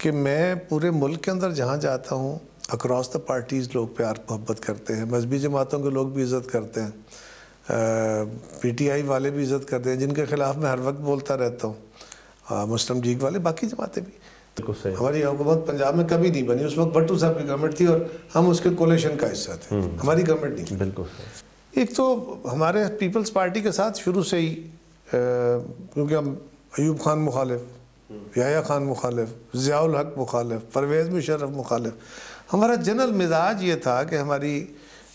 کہ میں پورے ملک کے اندر جہاں جاتا ہوں اکراس دا پارٹیز لوگ پیار محبت کرتے ہیں، مذہبی جماعتوں کے لوگ بھی عزت کرتے ہیں، پی ٹی آئی والے بھی عزت کرتے ہیں جن کے خلاف میں ہر وقت بولتا رہتا ہوں، مسلم لیگ والے، باقی جماعتیں بھی۔ ہماری حکومت پنجاب میں کبھی نہیں بنی، اس وقت بھٹو صاحب کی گورنمنٹ تھی اور ہم اس کے کولیشن کا حصہ تھے، ہماری گورنمنٹ نہیں۔ بالکل صحیح۔ ایک تو ہمارے پیپلز پارٹی کے ساتھ شروع سے ہی کیونکہ ہم ایوب خان مخالف، یحییٰ خان مخالف، ضیاء الحق مخالف، پرویز مشرف مخالف، ہمارا جنرل مزاج یہ تھا کہ ہماری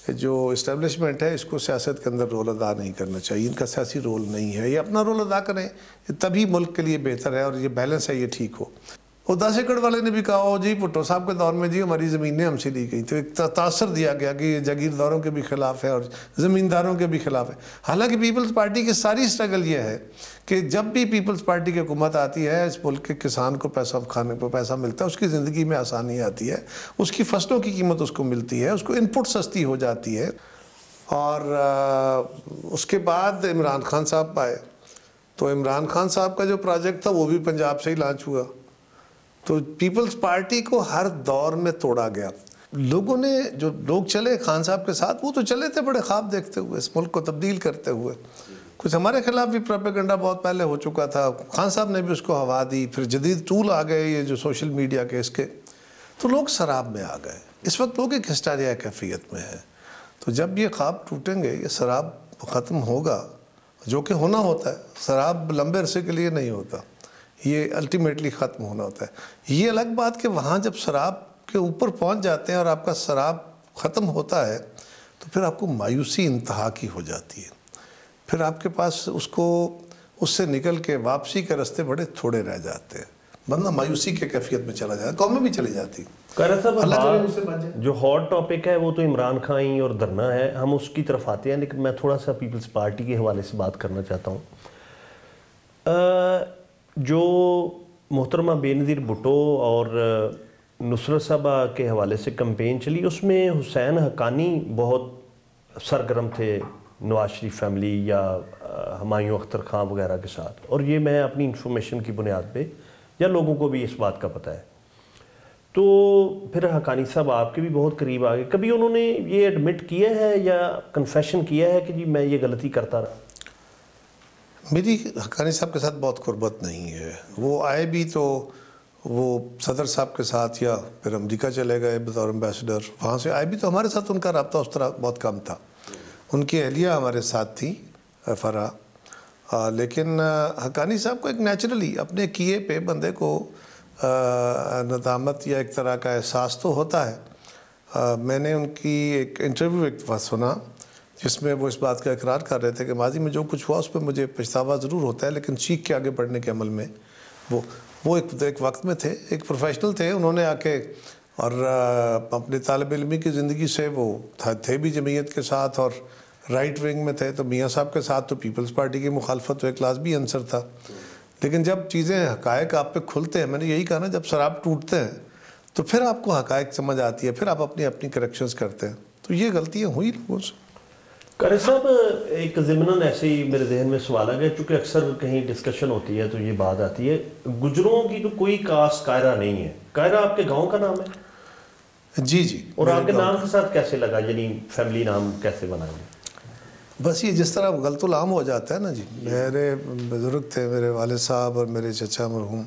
جو اسٹیبلشمنٹ ہے اس کو سیاست کے اندر رول ادا نہیں کرنا چاہیے، ان کا سیاسی رول نہیں ہے، یہ اپنا رول ادا کریں تبھی ملک کے لیے بہتر ہے اور یہ بیلنس ہے، یہ ٹھیک ہو۔ وہ 10 ایکڑ والے نے بھی کہا جی بھٹو صاحب کے دور میں جی ہماری زمینیں ہم سے لی گئی، تو ایک تاثر دیا گیا کہ یہ جاگیرداروں کے بھی خلاف ہے اور زمینداروں کے بھی خلاف ہے۔ حالانکہ پیپلز پارٹی کی ساری اسٹرگل یہ ہے کہ جب بھی پیپلز پارٹی کی حکومت آتی ہے اس ملک کے کسان کو پیسہ کھانے پہ پیسہ ملتا ہے، اس کی زندگی میں آسانی آتی ہے، اس کی فصلوں کی قیمت اس کو ملتی ہے، اس کو انپٹ سستی ہو جاتی ہے۔ اور اس کے بعد عمران خان صاحب آئے تو عمران خان صاحب کا جو پروجیکٹ تھا وہ بھی پنجاب سے ہی لانچ ہوا، تو پیپلز پارٹی کو ہر دور میں توڑا گیا۔ لوگوں نے جو لوگ چلے خان صاحب کے ساتھ وہ تو چلے تھے بڑے خواب دیکھتے ہوئے، اس ملک کو تبدیل کرتے ہوئے، کچھ ہمارے خلاف بھی پروپیگنڈا بہت پہلے ہو چکا تھا، خان صاحب نے بھی اس کو ہوا دی، پھر جدید ٹول آ گئے یہ جو سوشل میڈیا کے اس کے، تو لوگ سراب میں آ گئے۔ اس وقت لوگ ایک ہسٹیریا کیفیت میں ہیں، تو جب یہ خواب ٹوٹیں گے، یہ سراب ختم ہوگا، جو کہ ہونا ہوتا ہے، سراب لمبے عرصے کے لیے نہیں ہوتا، یہ الٹیمیٹلی ختم ہونا ہوتا ہے۔ یہ الگ بات کہ وہاں جب سراب کے اوپر پہنچ جاتے ہیں اور آپ کا سراب ختم ہوتا ہے تو پھر آپ کو مایوسی انتہا کی ہو جاتی ہے، پھر آپ کے پاس اس سے نکل کے واپسی کے راستے بڑے تھوڑے رہ جاتے ہیں، بندہ مایوسی کے کیفیت میں چلا جاتا ہے، قومیں بھی چلی جاتی ہیں۔ جو ہاٹ ٹاپک ہے وہ تو عمران خان اور دھرنا ہے، ہم اس کی طرف آتے ہیں، لیکن میں تھوڑا سا پیپلز پارٹی کے حوالے سے بات کرنا چاہتا ہوں۔ جو محترمہ بے نظیر بھٹو اور نصرت صاحبہ کے حوالے سے کمپین چلی، اس میں حسین حقانی بہت سرگرم تھے نواز شریف فیملی یا ہمایوں اختر خان وغیرہ کے ساتھ، اور یہ میں اپنی انفارمیشن کی بنیاد پہ یا لوگوں کو بھی اس بات کا پتہ ہے۔ تو پھر حقانی صاحب آپ کے بھی بہت قریب آ گئے، کبھی انہوں نے یہ ایڈمٹ کیا ہے یا کنفیشن کیا ہے کہ جی میں یہ غلطی کرتا رہا؟ میری حقانی صاحب کے ساتھ بہت قربت نہیں ہے، وہ آئے بھی تو وہ صدر صاحب کے ساتھ یا پھر امریکہ چلے گئے بطور ایمبیسڈر، وہاں سے آئے بھی تو ہمارے ساتھ ان کا رابطہ اس طرح بہت کم تھا، ان کی اہلیہ ہمارے ساتھ تھی فرح، لیکن حقانی صاحب کو ایک نیچرلی اپنے کیے پہ بندے کو ندامت یا ایک طرح کا احساس تو ہوتا ہے۔ میں نے ان کی ایک انٹرویو ایک وقت سنا جس میں وہ اس بات کا اقرار کر رہے تھے کہ ماضی میں جو کچھ ہوا اس پہ مجھے پچھتاوا ضرور ہوتا ہے، لیکن سیکھ کے آگے بڑھنے کے عمل میں وہ ایک وقت میں تھے، ایک پروفیشنل تھے، انہوں نے آ کے اور اپنے طالب علمی کی زندگی سے وہ تھے بھی جمعیت کے ساتھ اور رائٹ ونگ میں تھے، تو میاں صاحب کے ساتھ تو پیپلز پارٹی کی مخالفت تو ایک لازمی عنصر تھا، لیکن جب چیزیں حقائق آپ پہ کھلتے ہیں، میں نے یہی کہا نا، جب سراب ٹوٹتے ہیں تو پھر آپ کو حقائق سمجھ آتی ہے، پھر آپ اپنی کریکشنز کرتے ہیں، تو یہ غلطیاں ہوئی لوگوں سے۔ قاری صاحب ایک ضمناً ایسے ہی میرے ذہن میں سوال آ گیا، چونکہ اکثر کہیں ڈسکشن ہوتی ہے تو یہ بات آتی ہے، گجروں کی تو کوئی کاسٹ قاہرہ نہیں ہے، قاہرہ آپ کے گاؤں کا نام ہے؟ جی جی۔ اور آپ کے نام کے ساتھ کیسے لگا، یعنی فیملی نام کیسے بنائیں گے؟ بس یہ جس طرح غلط العام ہو جاتا ہے نا جی، میرے بزرگ تھے، میرے والد صاحب اور میرے چچا مرحوم،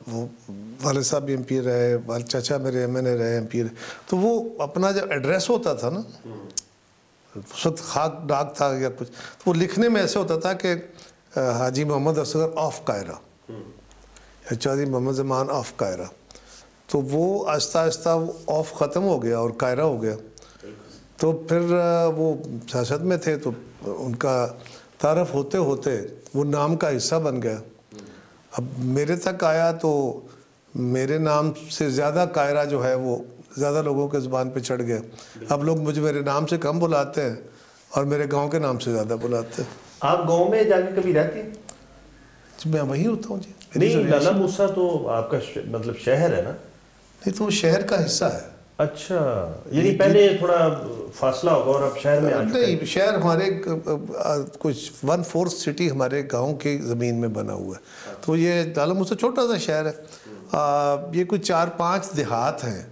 وہ والد صاحب بھی ایم پی رہے، چچا میرے ایم این اے رہے، ایم پی رہے، تو وہ اپنا جب ایڈریس ہوتا تھا نا، اس وقت خاک ڈاک تھا یا کچھ، تو وہ لکھنے میں ایسے ہوتا تھا کہ حاجی محمد اصغر آف قاہرہ یا چودھری محمد زمان آف قاہرہ، تو وہ آہستہ آہستہ وہ آف ختم ہو گیا اور قاہرہ ہو گیا، تو پھر وہ سیاست میں تھے تو ان کا تعارف ہوتے ہوتے وہ نام کا حصہ بن گیا۔ اب میرے تک آیا تو میرے نام سے زیادہ قاہرہ جو ہے وہ زیادہ لوگوں کے زبان پہ چڑھ گیا، اب لوگ مجھے میرے نام سے کم بلاتے ہیں اور میرے گاؤں کے نام سے زیادہ بلاتے ہیں۔ آپ گاؤں میں جا کے کبھی رہتے ہیں؟ جی میں وہیں ہوتا ہوں جی۔ نہیں، لالا موسیٰ تو آپ کا مطلب شہر ہے نا؟ نہیں تو وہ شہر کا حصہ ہے۔ اچھا، یعنی پہلے تھوڑا فاصلہ ہوگا اور اب شہر میں نہیں، شہر ہمارے کچھ 1/4 سٹی ہمارے گاؤں کی زمین میں بنا ہوا ہے. تو یہ لالہ موسیٰ چھوٹا سا شہر ہے. یہ کچھ 4-5 دیہات ہیں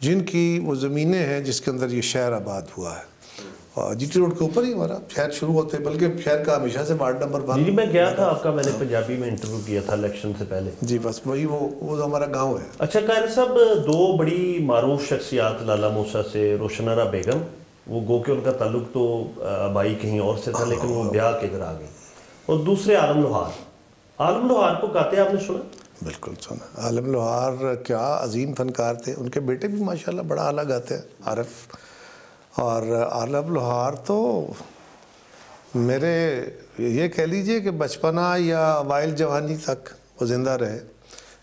جن کی وہ زمینیں ہیں جس کے اندر یہ شہر آباد ہوا ہے. جی ٹی روڈ کے اوپر ہی ہمارا شہر شروع ہوتے ہیں، بلکہ شہر کا ہمیشہ سے وارڈ نمبر 1. جی میں گیا تھا آپ کا، میں نے پنجابی میں انٹرویو کیا تھا الیکشن سے پہلے. جی بس وہی وہ ہمارا گاؤں ہے. اچھا قاری صاحب، 2 بڑی معروف شخصیات لالہ موسیٰ سے، روشن آرا بیگم، وہ گو کہ ان کا تعلق تو آبائی کہیں اور سے تھا لیکن وہ بیاہ کے ادھر آ گئی، اور دوسرے عالم لوہار. عالم لوہار کو گاتے آپ نے سنا؟ بالکل سنا. عالم لوہار کیا عظیم فنکار تھے. ان کے بیٹے بھی ماشاءاللہ بڑا اعلیٰ گاتے ہیں، عارف. اور عالم لوہار تو میرے یہ کہہ لیجئے کہ بچپنا یا اوائل جوانی تک وہ زندہ رہے.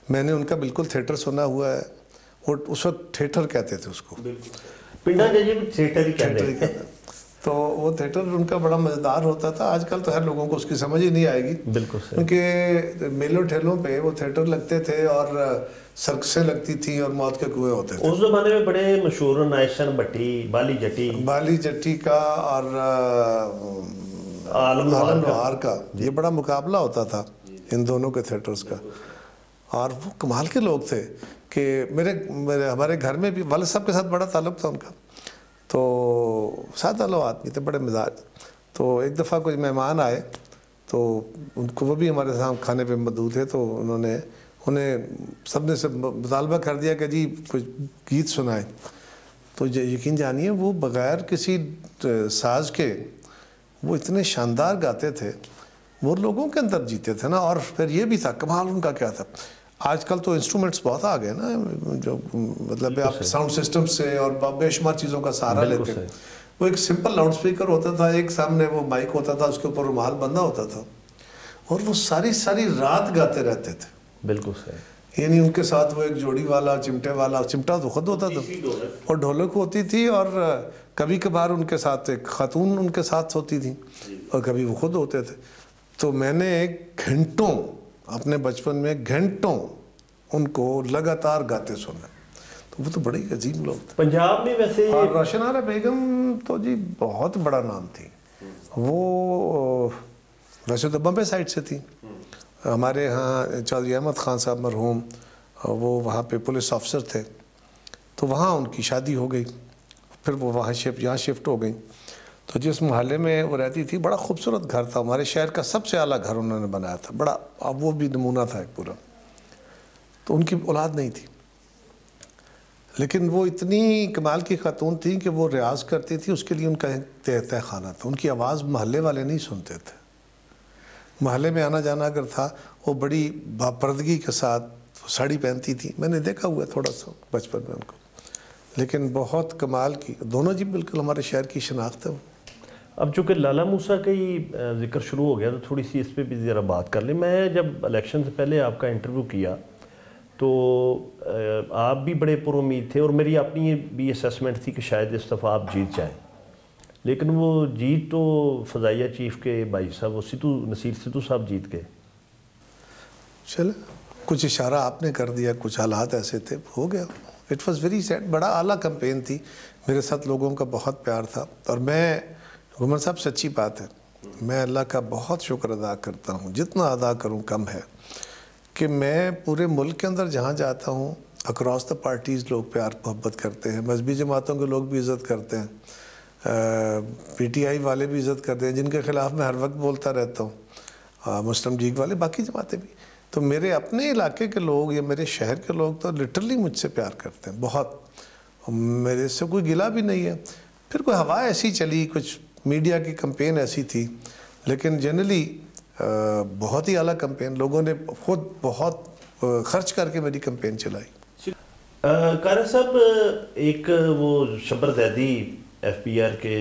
میں نے ان کا بالکل تھیٹر سنا ہوا ہے. وہ اس وقت تھیٹر کہتے تھے اس کو، پنڈا جی بھی تھیٹر ہی کہتے ہیں. تو وہ تھیٹر ان کا بڑا مزیدار ہوتا تھا. آج کل تو ہر لوگوں کو اس کی سمجھ ہی نہیں آئے گی. بالکل صحیح. کیونکہ میلوں ٹھیلوں پہ وہ تھیٹر لگتے تھے اور سرکسیں لگتی تھیں اور موت کے کنویں ہوتے تھے. اس زمانے میں بڑے مشہور نائشن بھٹی، بالی جٹی کا اور عالم لوہار کا یہ بڑا مقابلہ ہوتا تھا ان دونوں کے تھیٹرز کا. اور وہ کمال کے لوگ تھے کہ ہمارے گھر میں بھی والد صاحب کے ساتھ بڑا تعلق تھا ان کا. تو سادہ لو آدمی تھے، بڑے مزاج. تو ایک دفعہ کچھ مہمان آئے تو ان کو، وہ بھی ہمارے ساتھ کھانے پہ مدعو تھے، تو انہیں سب نے مطالبہ کر دیا کہ جی کچھ گیت سنائیں. تو یقین جانیے وہ بغیر کسی ساز کے وہ اتنے شاندار گاتے تھے. وہ لوگوں کے اندر جیتے تھے نا. اور پھر یہ بھی تھا کمال ان کا کیا تھا، آج کل تو انسٹرومنٹس بہت آ گئے نا، جو مطلب آپ ساؤنڈ سسٹم سے اور بے شمار چیزوں کا سہارا لیتے ہیں. وہ ایک سمپل لاؤڈ سپیکر ہوتا تھا، ایک سامنے وہ مائک ہوتا تھا، اس کے اوپر رومال بندھا ہوتا تھا، اور وہ ساری رات گاتے رہتے تھے. بالکل صحیح. یعنی ان کے ساتھ وہ ایک جوڑی والا، چمٹے والا، چمٹا تو خود ہوتا تھا اور ڈھولک ہوتی تھی، اور کبھی کبھار ان کے ساتھ ایک خاتون ان کے ساتھ ہوتی تھی اور کبھی وہ خود ہوتے تھے. تو میں نے گھنٹوں اپنے بچپن میں گھنٹوں ان کو لگاتار گاتے سنا. تو وہ تو بڑے عظیم لوگ تھے. پنجاب میں ویسے اور روشن آرا بیگم تو جی بہت بڑا نام تھی. وہ ویسے تو بمبے سائڈ سے تھی. ہمارے ہاں چودھری احمد خان صاحب مرحوم، وہ وہاں پہ پولیس آفیسر تھے. تو وہاں ان کی شادی ہو گئی، پھر وہ یہاں شفٹ ہو گئی. تو جس محلے میں وہ رہتی تھی بڑا خوبصورت گھر تھا، ہمارے شہر کا سب سے اعلیٰ گھر انہوں نے بنایا تھا. بڑا، اب وہ بھی نمونہ تھا ایک پورا. تو ان کی اولاد نہیں تھی، لیکن وہ اتنی کمال کی خاتون تھیں کہ وہ ریاض کرتی تھی. اس کے لیے ان کا تہ خانہ تھا. ان کی آواز محلے والے نہیں سنتے تھے. محلے میں آنا جانا اگر تھا، وہ بڑی باپردگی کے ساتھ ساڑی پہنتی تھی. میں نے دیکھا ہوا تھوڑا سا بچپن میں ان کو، لیکن بہت کمال کی دونوں جی بالکل ہمارے شہر کی شناخت ہے. اب چونکہ لالہ موسیٰ کا ہی ذکر شروع ہو گیا تو تھوڑی سی اس پہ بھی ذرا بات کر لیں. میں جب الیکشن سے پہلے آپ کا انٹرویو کیا تو آپ بھی بڑے پر امید تھے، اور میری اپنی یہ بھی اسیسمنٹ تھی کہ شاید اس دفعہ آپ جیت جائیں. لیکن وہ جیت تو فضائیہ چیف کے بھائی صاحب نصیر سدھو صاحب جیت گئے. چلے کچھ اشارہ آپ نے کر دیا، کچھ حالات ایسے تھے، ہو گیا. It was very sad. بڑا اعلیٰ کمپین تھی، میرے ساتھ لوگوں کا بہت پیار تھا. اور میں عمر صاحب سچی بات ہے، میں اللہ کا بہت شکر ادا کرتا ہوں، جتنا ادا کروں کم ہے، کہ میں پورے ملک کے اندر جہاں جاتا ہوں اکراس دا پارٹیز لوگ پیار محبت کرتے ہیں. مذہبی جماعتوں کے لوگ بھی عزت کرتے ہیں، پی ٹی آئی والے بھی عزت کرتے ہیں جن کے خلاف میں ہر وقت بولتا رہتا ہوں، مسلم لیگ والے، باقی جماعتیں بھی. تو میرے اپنے علاقے کے لوگ یا میرے شہر کے لوگ تو لٹرلی مجھ سے پیار کرتے ہیں بہت. میرے سے کوئی گلہ بھی نہیں ہے. پھر کوئی ہوا ایسی چلی، کچھ میڈیا کی کمپین ایسی تھی، لیکن جنرلی بہت ہی اعلیٰ کمپین. لوگوں نے خود بہت خرچ کر کے میری کمپین چلائی. قاری صاحب، ایک وہ شبر زیدی ایف پی آر کے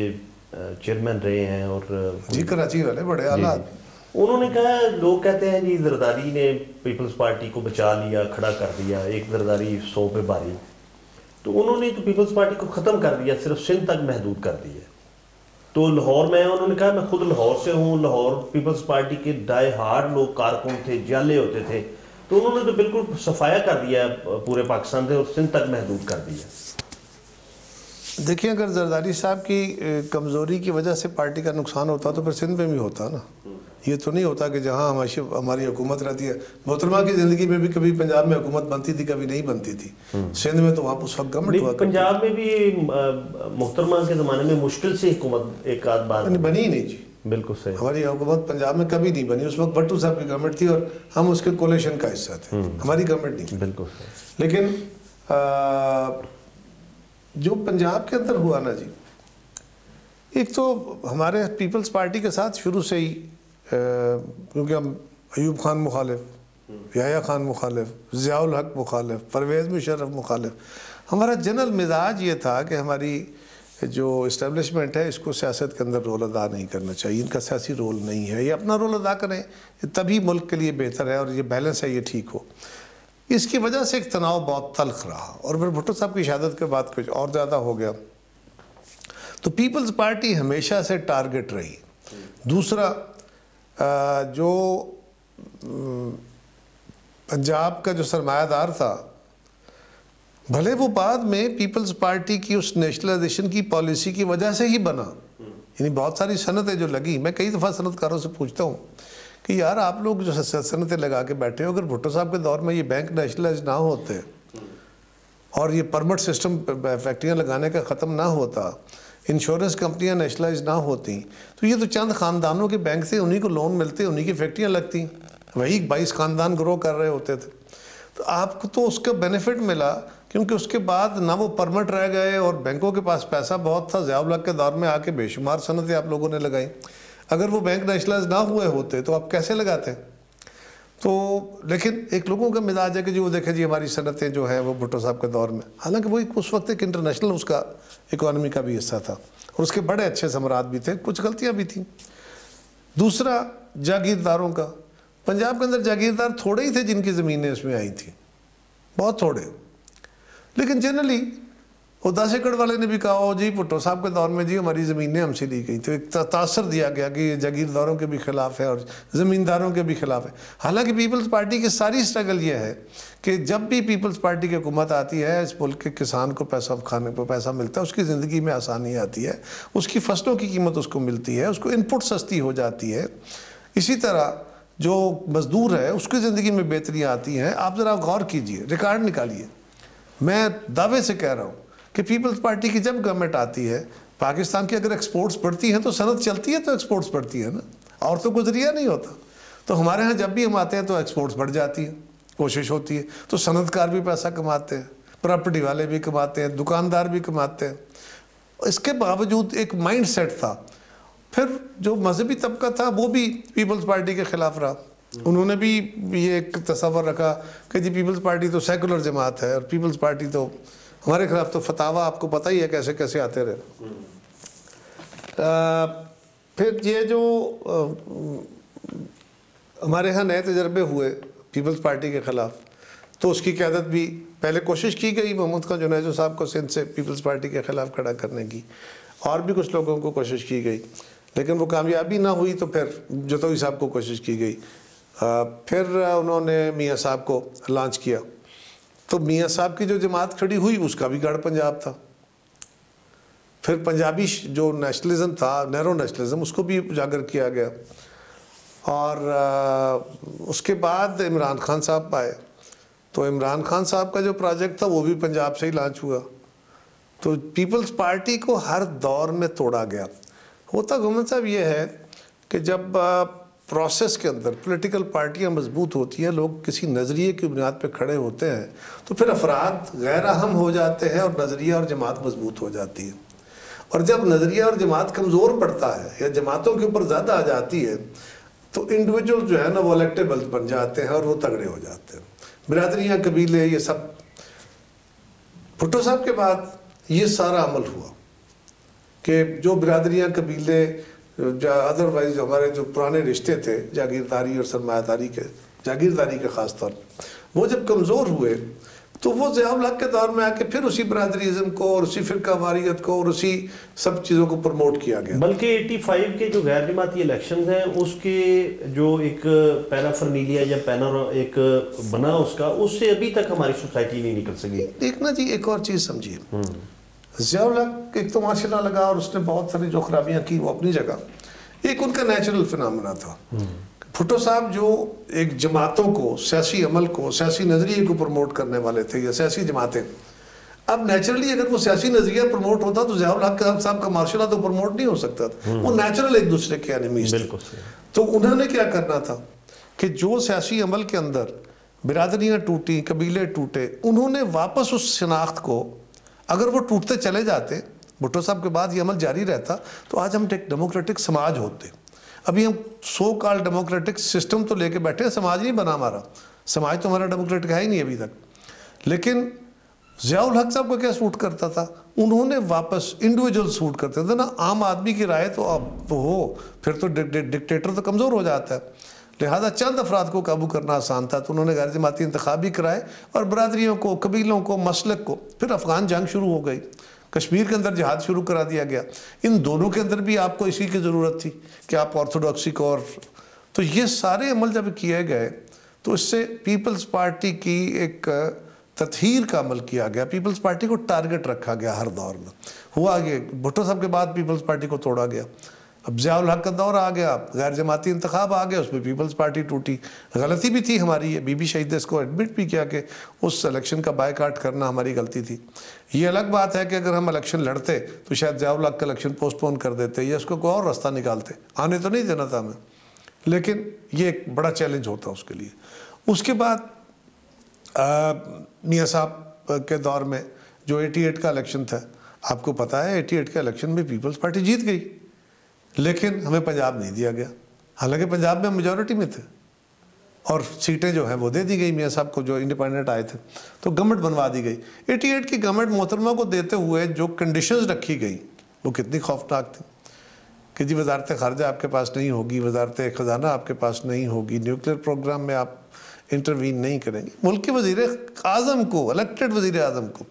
چیئرمین رہے ہیں، اور جی کراچی والے بڑے اعلیٰ. انہوں نے کہا، لوگ کہتے ہیں جی زرداری نے پیپلز پارٹی کو بچا لیا، کھڑا کر دیا، ایک زرداری 100 پہ بھاری. تو انہوں نے تو پیپلز پارٹی کو ختم کر دیا، صرف سندھ تک محدود کر دیا. تو لاہور میں انہوں نے کہا میں خود لاہور سے ہوں، لاہور پیپلز پارٹی کے ڈائی ہارڈ لوگ کارکن تھے، جالے ہوتے تھے. تو انہوں نے تو بالکل صفایا کر دیا پورے پاکستان سے، اور سندھ تک محدود کر دیا. دیکھیں اگر زرداری صاحب کی کمزوری کی وجہ سے پارٹی کا نقصان ہوتا تو پھر سندھ میں بھی ہوتا نا. یہ تو نہیں ہوتا کہ جہاں ہماری حکومت رہتی ہے. محترمہ کی زندگی میں بھی کبھی پنجاب میں حکومت بنتی تھی, کبھی نہیں بنتی تھی. سندھ میں تو وہاں اس وقت گورنمنٹ ہوا. پنجاب میں بھی محترمہ کے زمانے میں مشکل سے حکومت ایک آدھ بار بنی ہی نہیں جی. بالکل صحیح. ہماری حکومت پنجاب میں کبھی نہیں بنی. اس وقت بھٹو صاحب کی گورنمنٹ تھی اور ہم اس کے کولیشن کا حصہ تھے, ہماری گورنمنٹ نہیں. بالکل صحیح. لیکن جو پنجاب کے اندر ہوا نا جی, ایک تو ہمارے پیپلز پارٹی کے ساتھ شروع سے ہی کیونکہ ہم ایوب خان مخالف, یحییٰ خان مخالف, ضیاء الحق مخالف, پرویز مشرف مخالف. ہمارا جنرل مزاج یہ تھا کہ ہماری جو اسٹیبلشمنٹ ہے اس کو سیاست کے اندر رول ادا نہیں کرنا چاہیے. ان کا سیاسی رول نہیں ہے, یہ اپنا رول ادا کریں, تبھی ملک کے لیے بہتر ہے اور یہ بیلنس ہے, یہ ٹھیک ہو. اس کی وجہ سے ایک تناؤ بہت تلخ رہا اور پھر بھٹو صاحب کی شہادت کے بعد کچھ اور زیادہ ہو گیا. تو پیپلز پارٹی ہمیشہ سے ٹارگٹ رہی. دوسرا جو پنجاب کا جو سرمایہ دار تھا, بھلے وہ بعد میں پیپلز پارٹی کی اس نیشنلائزیشن کی پالیسی کی وجہ سے ہی بنا, یعنی بہت ساری صنعتیں جو لگی, میں کئی دفعہ صنعت کاروں سے پوچھتا ہوں کہ یار آپ لوگ جو صنعتیں لگا کے بیٹھے ہو, اگر بھٹو صاحب کے دور میں یہ بینک نیشنلائز نہ ہوتے اور یہ پرمٹ سسٹم فیکٹریاں لگانے کا ختم نہ ہوتا, انشورنس کمپنیاں نیشنلائز نہ ہوتی, تو یہ تو چند خاندانوں کے بینک سے انہی کو لون ملتے, انہی کی فیکٹریاں لگتی, وہی 22 خاندان گرو کر رہے ہوتے تھے. تو آپ کو تو اس کا بینیفٹ ملا کیونکہ اس کے بعد نہ وہ پرمٹ رہ گئے اور بینکوں کے پاس پیسہ بہت تھا. ضیاء الحق کے دور میں آ کے بے شمار صنعتیں آپ لوگوں نے لگائیں. اگر وہ بینک نیشنلائز نہ ہوئے ہوتے تو آپ کیسے لگاتے؟ تو لیکن ایک لوگوں کا مزاج ہے کہ جی وہ دیکھیں جی ہماری صنعتیں جو ہیں وہ بھٹو صاحب کے دور میں, حالانکہ وہ اس وقت ایک انٹرنیشنل اس کا اکانومی کا بھی حصہ تھا اور اس کے بڑے اچھے ثمرات بھی تھے, کچھ غلطیاں بھی تھیں. دوسرا جاگیرداروں کا, پنجاب کے اندر جاگیردار تھوڑے ہی تھے جن کی زمینیں اس میں آئی تھیں, بہت تھوڑے. لیکن جنرلی وہ 10 ایکڑ والے نے بھی کہا جی بھٹو صاحب کے دور میں جی ہماری زمینیں ہم سے لی گئی, تو ایک تاثر دیا گیا کہ یہ جاگیرداروں کے بھی خلاف ہے اور زمینداروں کے بھی خلاف ہے. حالانکہ پیپلز پارٹی کی ساری سٹرگل یہ ہے کہ جب بھی پیپلز پارٹی کی حکومت آتی ہے, اس ملک کے کسان کو پیسہ کھانے کو پیسہ ملتا ہے, اس کی زندگی میں آسانی آتی ہے, اس کی فصلوں کی قیمت اس کو ملتی ہے, اس کو ان پٹ سستی ہو جاتی ہے. اسی طرح جو مزدور ہے اس کی زندگی میں بہتری آتی ہیں. آپ ذرا غور کیجئے, ریکارڈ نکالیے. میں دعوے سے کہہ رہا ہوں کہ پیپلز پارٹی کی جب گورنمنٹ آتی ہے, پاکستان کی اگر ایکسپورٹس بڑھتی ہیں تو صنعت چلتی ہے, تو ایکسپورٹس بڑھتی ہے نا, اور تو کوئی ذریعہ نہیں ہوتا. تو ہمارے ہاں جب بھی ہم آتے ہیں تو ایکسپورٹس بڑھ جاتی ہیں, کوشش ہوتی ہے, تو صنعت کار بھی پیسہ کماتے ہیں, پراپرٹی والے بھی کماتے ہیں, دکاندار بھی کماتے ہیں. اس کے باوجود ایک مائنڈ سیٹ تھا. پھر جو مذہبی طبقہ تھا وہ بھی پیپلز پارٹی کے خلاف رہا. انہوں نے بھی یہ ایک تصور رکھا کہ جی پیپلز پارٹی تو سیکولر جماعت ہے اور پیپلز پارٹی تو ہمارے خلاف, تو فتاویٰ آپ کو پتہ ہی ہے کیسے کیسے آتے رہے. پھر یہ جو ہمارے ہاں نئے تجربے ہوئے پیپلز پارٹی کے خلاف, تو اس کی قیادت بھی پہلے کوشش کی گئی محمود خان جنیجو صاحب کو سندھ سے پیپلز پارٹی کے خلاف کھڑا کرنے کی, اور بھی کچھ لوگوں کو کوشش کی گئی, لیکن وہ کامیابی نہ ہوئی. تو پھر جتوئی صاحب کو کوشش کی گئی, پھر انہوں نے میاں صاحب کو لانچ کیا. تو میاں صاحب کی جو جماعت کھڑی ہوئی اس کا بھی گڑھ پنجاب تھا. پھر پنجابی جو نیشنلزم تھا, نیرو نیشنلزم, اس کو بھی اجاگر کیا گیا. اور اس کے بعد عمران خان صاحب آئے, تو عمران خان صاحب کا جو پروجیکٹ تھا وہ بھی پنجاب سے ہی لانچ ہوا. تو پیپلز پارٹی کو ہر دور میں توڑا گیا. ہوتا گومن صاحب یہ ہے کہ جب پروسیس کے اندر پولیٹیکل پارٹیاں مضبوط ہوتی ہیں, لوگ کسی نظریے کی بنیاد پہ کھڑے ہوتے ہیں, تو پھر افراد غیر اہم ہو جاتے ہیں اور نظریہ اور جماعت مضبوط ہو جاتی ہے. اور جب نظریہ اور جماعت کمزور پڑتا ہے یا جماعتوں کے اوپر زیادہ آ جاتی ہے, تو انڈیویجول جو ہے نا وہ الیکٹیبل بن جاتے ہیں اور وہ تگڑے ہو جاتے ہیں. برادریاں, قبیلے, یہ سب. بھٹو صاحب کے بعد یہ سارا عمل ہوا کہ جو برادریاں, قبیلے, ادروائز ہمارے جو پرانے رشتے تھے جاگیرداری اور سرمایہ داری کے, جاگیرداری کے خاص طور پر, وہ جب کمزور ہوئے تو وہ ضیاء الحق کے دور میں آ کے پھر اسی برادریزم کو اور اسی فرقہ واریت کو اور اسی سب چیزوں کو پروموٹ کیا گیا. بلکہ 85 کے جو غیر جماعتی الیکشنز ہیں اس کے جو ایک پیرافرنیلیا یا پینر ایک بنا اس کا, اس سے ابھی تک ہماری سوسائٹی نہیں نکل سکی. دیکھنا جی ایک اور چیز سمجھیے, ضیاء الحق ایک تو ماشاء اللہ لگا اور اس نے بہت ساری جو خرابیاں کی وہ اپنی جگہ، ایک ان کا نیچرل فنامنا تھا۔ بھٹو صاحب جو ایک جماعتوں کو، سیاسی عمل کو، سیاسی نظریے کو پروموٹ کرنے والے تھے یا سیاسی جماعتیں، اب نیچرلی اگر وہ سیاسی نظریہ پروموٹ ہوتا تو ضیاء الحق صاحب کا مارشل تو پروموٹ نہیں ہو سکتا تھا، وہ نیچرل ایک دوسرے کے انیمیز تھے۔ تو انہوں نے کیا کرنا تھا کہ جو سیاسی عمل کے اندر برادریاں ٹوٹی، قبیلے ٹوٹے، انہوں نے واپس اس شناخت کو، اگر وہ ٹوٹتے چلے جاتے، بھٹو صاحب کے بعد یہ عمل جاری رہتا تو آج ہم ایک ڈیموکریٹک سماج ہوتے۔ ابھی ہم سو کال ڈیموکریٹک سسٹم تو لے کے بیٹھے ہیں، سماج نہیں بنا ہمارا، سماج تو ہمارا ڈیموکریٹک ہے ہی نہیں ابھی تک۔ لیکن ضیاء الحق صاحب کو کیا سوٹ کرتا تھا؟ انہوں نے واپس انڈیویجول سوٹ کرتے تھے نا، عام آدمی کی رائے تو اب ہو، پھر تو ڈکٹیٹر تو کمزور ہو جاتا ہے، لہذا چند افراد کو قابو کرنا آسان تھا، تو انہوں نے غیر جماعتی انتخاب بھی کرائے اور برادریوں کو، قبیلوں کو، مسلک کو۔ پھر افغان جنگ شروع ہو گئی، کشمیر کے اندر جہاد شروع کرا دیا گیا۔ ان دونوں کے اندر بھی آپ کو اسی کی ضرورت تھی کہ آپ آرتھوڈاکسی کو، اور تو یہ سارے عمل جب کیے گئے تو اس سے پیپلز پارٹی کی ایک تطہیر کا عمل کیا گیا، پیپلز پارٹی کو ٹارگٹ رکھا گیا ہر دور میں۔ ہوا کہ بھٹو صاحب کے بعد پیپلز پارٹی کو توڑا گیا، اب ضیاء الحق کا دور آ گیا، غیر جماعتی انتخاب آ گیا، اس میں پیپلز پارٹی ٹوٹی۔ غلطی بھی تھی ہماری، بی بی شہید نے اس کو ایڈمٹ بھی کیا کہ اس الیکشن کا بائیکاٹ کرنا ہماری غلطی تھی۔ یہ الگ بات ہے کہ اگر ہم الیکشن لڑتے تو شاید ضیاء الحق کا الیکشن پوسٹ پون کر دیتے یا اس کو کوئی اور راستہ نکالتے، آنے تو نہیں دینا تھا ہمیں، لیکن یہ ایک بڑا چیلنج ہوتا اس کے لیے۔ اس کے بعد میاں صاحب کے دور میں جو 88 کا الیکشن تھا، آپ کو پتہ ہے 88 کے الیکشن میں پیپلز پارٹی جیت گئی، لیکن ہمیں پنجاب نہیں دیا گیا، حالانکہ پنجاب میں میجورٹی میں تھے، اور سیٹیں جو ہیں وہ دے دی گئی میاں صاحب کو جو انڈیپینڈنٹ آئے تھے، تو گورنمنٹ بنوا دی گئی۔ 88 کی گورنمنٹ محترمہ کو دیتے ہوئے جو کنڈیشنز رکھی گئی وہ کتنی خوفناک تھی کہ جی وزارت خارجہ آپ کے پاس نہیں ہوگی، وزارت خزانہ آپ کے پاس نہیں ہوگی، نیوکلیر پروگرام میں آپ انٹروین نہیں کریں گے، ملک کے وزیر اعظم کو، الیکٹڈ وزیر اعظم کو۔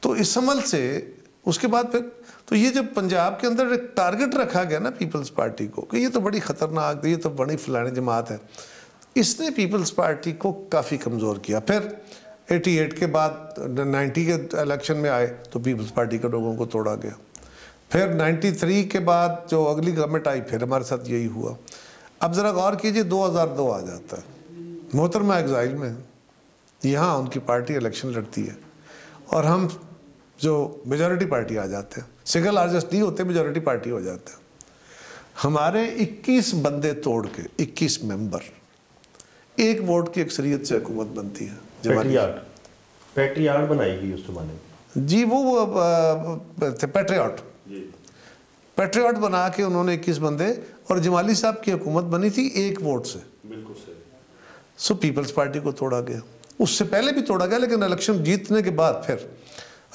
تو اس عمل سے اس کے بعد پھر تو یہ جب پنجاب کے اندر ایک ٹارگٹ رکھا گیا نا پیپلز پارٹی کو کہ یہ تو بڑی خطرناک، یہ تو بڑی فلانی جماعت ہے، اس نے پیپلز پارٹی کو کافی کمزور کیا۔ پھر 88 کے بعد 90 کے الیکشن میں آئے تو پیپلز پارٹی کے لوگوں کو توڑا گیا۔ پھر 93 کے بعد جو اگلی گورنمنٹ آئی پھر ہمارے ساتھ یہی ہوا۔ اب ذرا غور کیجئے 2002 آ جاتا ہے، محترمہ ایگزائل میں، یہاں ان کی پارٹی الیکشن لڑتی ہے اور ہم جو میجورٹی پارٹی آ جاتے ہیں، سنگل لارجسٹ نہیں ہوتے، میجورٹی پارٹی ہو جاتے ہیں۔ ہمارے 21 بندے توڑ کے 21 ممبر، ایک ووٹ کی اکثریت سے حکومت بنتی ہے۔ پیٹریاٹ بنائی گئی اس زمانے میں جی، وہ پیٹریاٹ بنا کے انہوں نے 21 بندے، اور جمالی صاحب کی حکومت بنی تھی ایک ووٹ سے۔ بالکل صحیح۔ سو پیپلز پارٹی کو توڑا گیا، اس سے پہلے بھی توڑا گیا، لیکن الیکشن جیتنے کے بعد پھر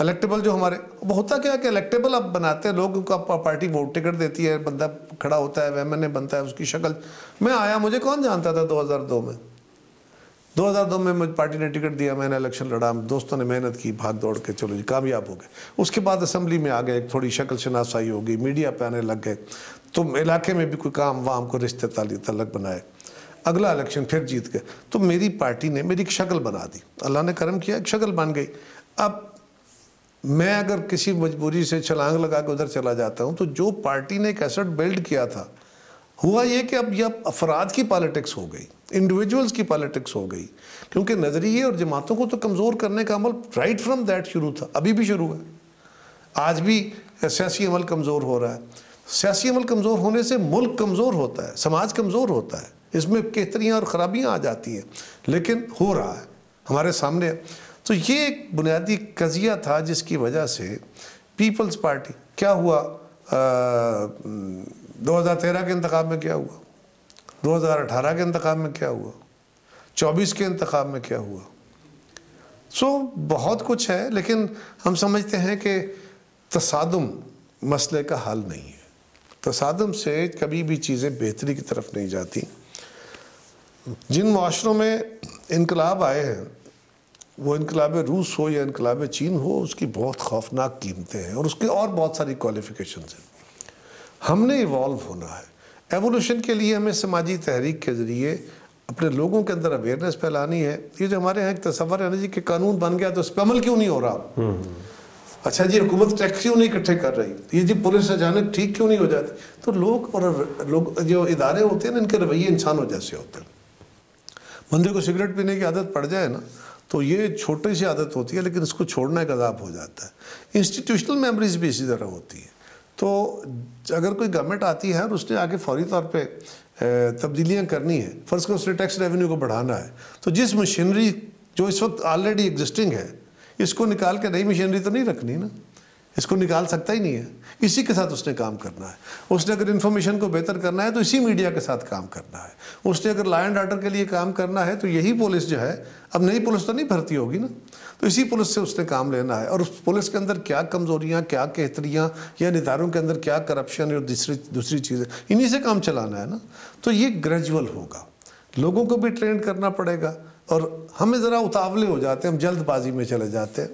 الیکٹیبل جو ہمارے ہوتا کیا کہ الیکٹیبل اب بناتے ہیں لوگوں کا، پارٹی ووٹ ٹکٹ دیتی ہے، بندہ کھڑا ہوتا ہے، ایم این اے بنتا ہے، اس کی شکل میں آیا، مجھے کون جانتا تھا 2002 میں 2002 میں مجھے پارٹی نے ٹکٹ دیا، میں نے الیکشن لڑا، دوستوں نے محنت کی، بھاگ دوڑ کے چلو جی کامیاب ہو گئے۔ اس کے بعد اسمبلی میں آ گئے، تھوڑی شکل شناسائی ہو گئی، میڈیا پہ آنے لگ گئے، تو علاقے میں بھی کوئی کام وام کو رشتے تعلق بنائے، اگلا الیکشن پھر جیت گئے۔ تو میری پارٹی نے میری ایک شکل بنا دی، اللہ نے کرم کیا، ایک شکل بن گئی۔ اب میں اگر کسی مجبوری سے چھلانگ لگا کے ادھر چلا جاتا ہوں تو جو پارٹی نے ایک ایسٹ بلڈ کیا تھا، ہوا یہ کہ اب یہ افراد کی پالیٹکس ہو گئی، انڈیویجولز کی پالیٹکس ہو گئی، کیونکہ نظریے اور جماعتوں کو تو کمزور کرنے کا عمل رائٹ فرام دیٹ شروع تھا، ابھی بھی شروع ہے، آج بھی سیاسی عمل کمزور ہو رہا ہے۔ سیاسی عمل کمزور ہونے سے ملک کمزور ہوتا ہے، سماج کمزور ہوتا ہے، اس میں کہتریاں اور خرابیاں آ جاتی ہیں، لیکن ہو رہا ہے ہمارے سامنے۔ تو یہ ایک بنیادی قضیہ تھا جس کی وجہ سے پیپلز پارٹی کیا ہوا، 2013 کے انتخاب میں کیا ہوا، 2018 کے انتخاب میں کیا ہوا، 24 کے انتخاب میں کیا ہوا، بہت کچھ ہے، لیکن ہم سمجھتے ہیں کہ تصادم مسئلے کا حل نہیں ہے، تصادم سے کبھی بھی چیزیں بہتری کی طرف نہیں جاتی۔ جن معاشروں میں انقلاب آئے ہیں، وہ انقلاب روس ہو یا انقلاب چین ہو، اس کی بہت خوفناک قیمتیں ہیں اور اس کی اور بہت ساری کوالیفیکیشنز ہیں۔ ہم نے ایوالو ہونا ہے، ایوولوشن کے لیے ہمیں سماجی تحریک کے ذریعے اپنے لوگوں کے اندر اویئرنیس پھیلانی ہے۔ یہ جو ہمارے یہاں ایک تصور ہے نا جی کہ قانون بن گیا تو اس پہ عمل کیوں نہیں ہو رہا، اچھا جی حکومت ٹیکس کیوں نہیں اکٹھے کر رہی, یہ جی پولیس اچانک ٹھیک کیوں نہیں ہو جاتی. تو لوگ جو ادارے ہوتے ہیں نا ان کے رویے انسانوں جیسے ہوتے ہیں. بندے کو سگریٹ پینے کی عادت پڑ جائے نا تو یہ چھوٹی سی عادت ہوتی ہے لیکن اس کو چھوڑنا ایک عذاب ہو جاتا ہے. انسٹیٹیوشنل میموریز بھی اسی طرح ہوتی ہے. تو اگر کوئی گورنمنٹ آتی ہے اور اس نے آگے فوری طور پہ تبدیلیاں کرنی ہیں, فرض کرو اس نے ٹیکس ریونیو کو بڑھانا ہے, تو جس مشینری جو اس وقت آلریڈی ایگزسٹنگ ہے اس کو نکال کے نئی مشینری تو نہیں رکھنی نا, اس کو نکال سکتا ہی نہیں ہے. اسی کے ساتھ اس نے کام کرنا ہے. اس نے اگر انفارمیشن کو بہتر کرنا ہے تو اسی میڈیا کے ساتھ کام کرنا ہے. اس نے اگر لا اینڈ آرڈر کے لیے کام کرنا ہے تو یہی پولیس جو ہے, اب نئی پولیس تو نہیں بھرتی ہوگی نا, تو اسی پولیس سے اس نے کام لینا ہے. اور اس پولیس کے اندر کیا کمزوریاں, کیا کہتریاں, یا اداروں کے اندر کیا کرپشن اور دوسری چیزیں, انہی سے کام چلانا ہے نا. تو یہ گریجول ہوگا, لوگوں کو بھی ٹرین کرنا پڑے گا. اور ہمیں ذرا اتاولے ہو جاتے ہیں, ہم جلد بازی میں چلے جاتے ہیں.